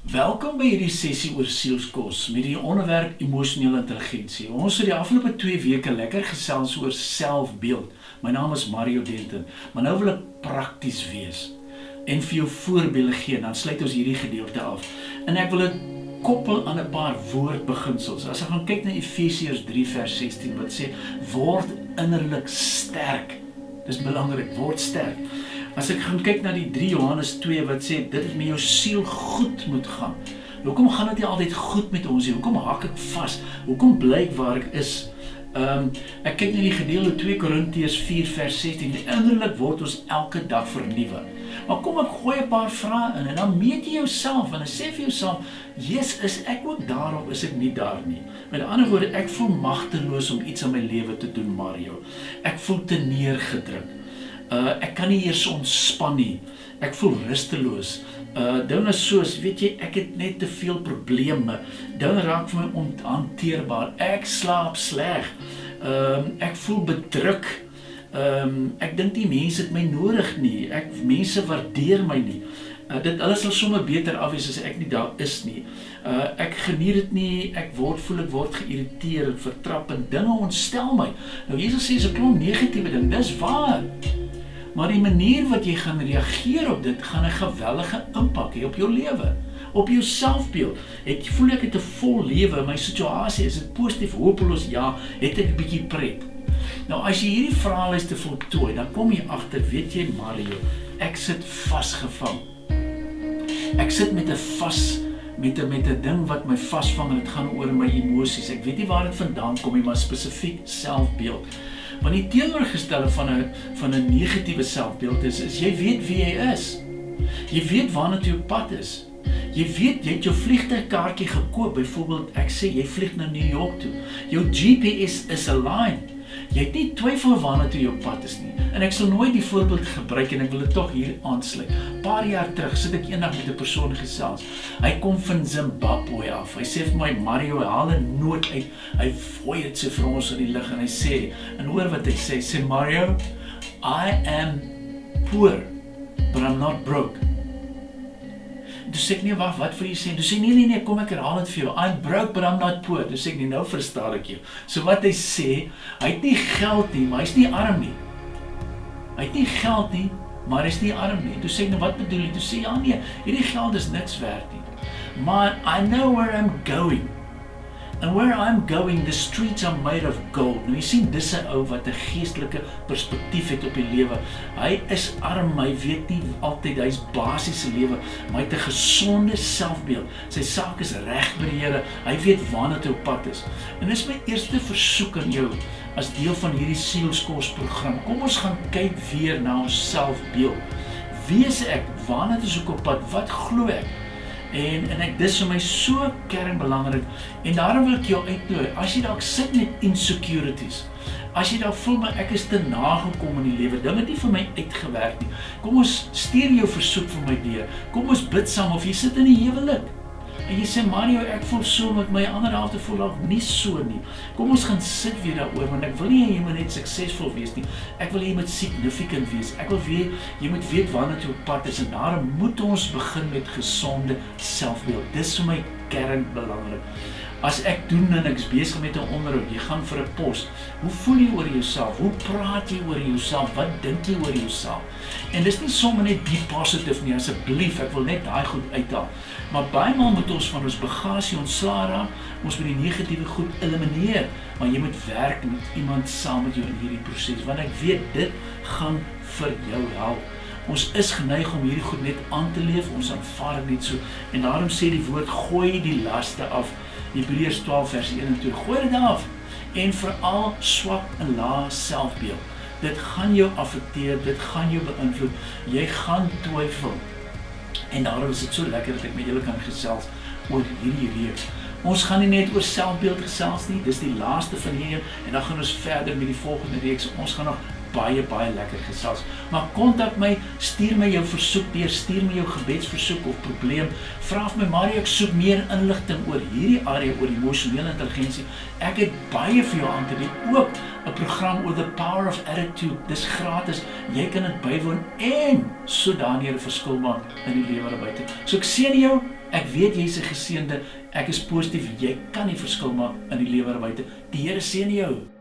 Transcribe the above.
Welkom by hierdie sessie oor sielskos met die onderwerp emosionele intelligensie. Ons het die afgelope 2 weke lekker gesels oor selfbeeld. My naam is Mario Denton, maar nou wil ek prakties wees en vir jou voorbeelde gee, dan sluit ons hierdie gedeelte af. En ek wil dit koppel aan 'n paar woordbeginsels. As ek gaan kyk na Efesiërs 3 vers 16 wat sê, word innerlik sterk. Dis belangrik, word sterk. As ek gaan kyk na die 3 Johannes 2 wat sê, dit met jou siel goed moet gaan. Hoekom gaan dit nie altyd goed met ons nie? Hoekom hak ek vas? Hoekom bly ek waar ek is? Ek kyk na die gedeelte 2 Korintiërs 4 vers 16. Innerlik word ons elke dag vernuwe. Maar kom ek gooi 'n paar vrae in en dan meet jy jouself en dan sê vir jouself, yes, is ek ook daar of is ek nie daar nie? Met ander woorde, ek voel magteloos om iets aan my lewe te doen, Mario. Ek voel te neergedruk. Ek kan nie eers ontspan nie. Ek voel rusteloos. Dinge soos, weet jy, ek het net te veel probleme. Dinge raak vir my onhanteerbaar. Ek slaap sleg. Ek voel bedruk. Ek dink die mense het my nodig nie. Mense waardeer my nie. Dit alles sal sommer beter afwees as ek nie daar is nie. Ek geniet dit nie. Ek word geïrriteerd en vertrap en dinge ontstel my. Nou Jesus sê, so 'n klomp negatiewe ding. Dis waar. Maar die manier wat jy gaan reageer op dit, gaan 'n geweldige impak hê op jou lewe, op jou selfbeeld. Voel ek het 'n vol lewe, my situasie, is dit positief, hopeloos, ja, het ek 'n bietjie pret. Nou as jy hierdie vraelys te voltooi, dan kom jy agter, weet jy Mario, ek sit vasgevang. Ek sit met 'n ding wat my vasvang en dit gaan oor my emosies. Ek weet nie waar dit vandaan kom nie, maar spesifiek selfbeeld. Want die teenoorgestelde van 'n negatiewe selfbeeld is jy weet wie jy is. Jy weet waarna toe jou pad is. Jy weet, jy het jou vliegtuigkaartjie gekoop, byvoorbeeld ek sê jy vlieg na New York toe. Jou GPS is aligned. Jy het nie twyfel waarna toe jou pad is nie. En ek sal nooit die voorbeeld gebruik en ek wil dit tog hier aansluit. Paar jaar terug sit ek eendag met 'n persoon gesels. Hy kom van Zimbabwe af. Hy sê vir my, Mario, haal 'n noot uit. Hy gooi dit so vir ons in die lug en hy sê, en hoor wat hy sê, Mario, I am poor, but I'm not broke. Toe sê ek, nee, wat vir jy sê? Toe sê, nee, kom ek herhaal dit vir jou. I'm broke, but I'm not poor. Toe sê ek, nee, nou verstaan ek jou. So wat hy sê, hy het nie geld nie, maar hy is nie arm nie. Hy het nie geld nie, maar hy is nie arm nie. Toe sê ek, nou wat bedoel jy? Toe sê, ja nee, hierdie geld is niks werd nie. Maar I know where I'm going. And where I'm going, the streets are made of gold. Nou jy sien, dis 'n ou wat 'n geestelike perspektief het op die lewe. Hy is arm, hy weet nie altyd, hy is basiese lewe, maar hy het 'n gesonde selfbeeld. Sy saak is reg by die Here, hy weet waarna toe op pad is. En dis my eerste versoek aan jou, as deel van hierdie sielskosprogram. Kom ons gaan kyk weer na ons selfbeeld. Wie is ek? Waarna toe is ek op pad? Wat glo ek? En dis vir my so kernbelangrik, en daarom wil ek jou uitnooi, as jy dalk sit met insecurities, as jy dalk voel, maar ek is te nagekom in die lewe, dinge het nie vir my uitgewerk nie, kom ons stuur jou versoek vir my deur, kom ons bid saam, of jy sit in die huwelik, en jy sê, Mario, ek voel so, met my ander helfte voel ook nie so nie. Kom ons gaan sit weer daaroor, want ek wil nie jy moet net suksesvol wees nie. Ek wil jy moet significant wees. Ek wil weet, jy moet weet waarna toe op pad is, en daarom moet ons begin met gesonde selfbeeld. Dis vir my kernbelangrik. As ek doen en ek is besig met 'n onderhoud, jy gaan vir 'n pos, hoe voel jy oor jouself? Hoe praat jy oor jouself? Wat dink jy oor jouself? En dis nie sommer net be positive nie, asseblief, ek wil net daai goed uithaal. Maar baie maal moet ons van ons bagasie ontslaa raak, ons moet die negatiewe goed elimineer, maar jy moet werk met iemand saam met jou in hierdie proses, want ek weet, dit gaan vir jou help. Ons is geneig om hierdie goed net aan te leef, ons aanvaar dit net so, en daarom sê die woord, gooi die laste af, Hebreërs 12 vers 1 en 2, gooi dit af, en veral swak en lae selfbeeld. Dit gaan jou affekteer, dit gaan jou beïnvloed, jy gaan twyfel. En daarom is dit so lekker dat ek met julle kan gesels oor hierdie reeks. Ons gaan nie net oor selfbeeld gesels nie, dis die laaste van hierdie, en dan gaan ons verder met die volgende reeks. Ons gaan nog baie lekker gesels. Maar kontak my, stuur my jou versoek deur, stuur my jou gebedsversoek of probleem. Vra vir my, Mario, ek soek meer inligting oor hierdie area, oor emosionele intelligensie. Ek het baie vir jou aan te bied, ook 'n program oor the power of attitude. Dis gratis. Jy kan dit bywoon en sodanig 'n verskil maak in die lewe daar buite. So ek seën jou. Ek weet jy's 'n geseënde. Ek is positief. Jy kan die verskil maak in die lewe daar buite. Die Here seën jou.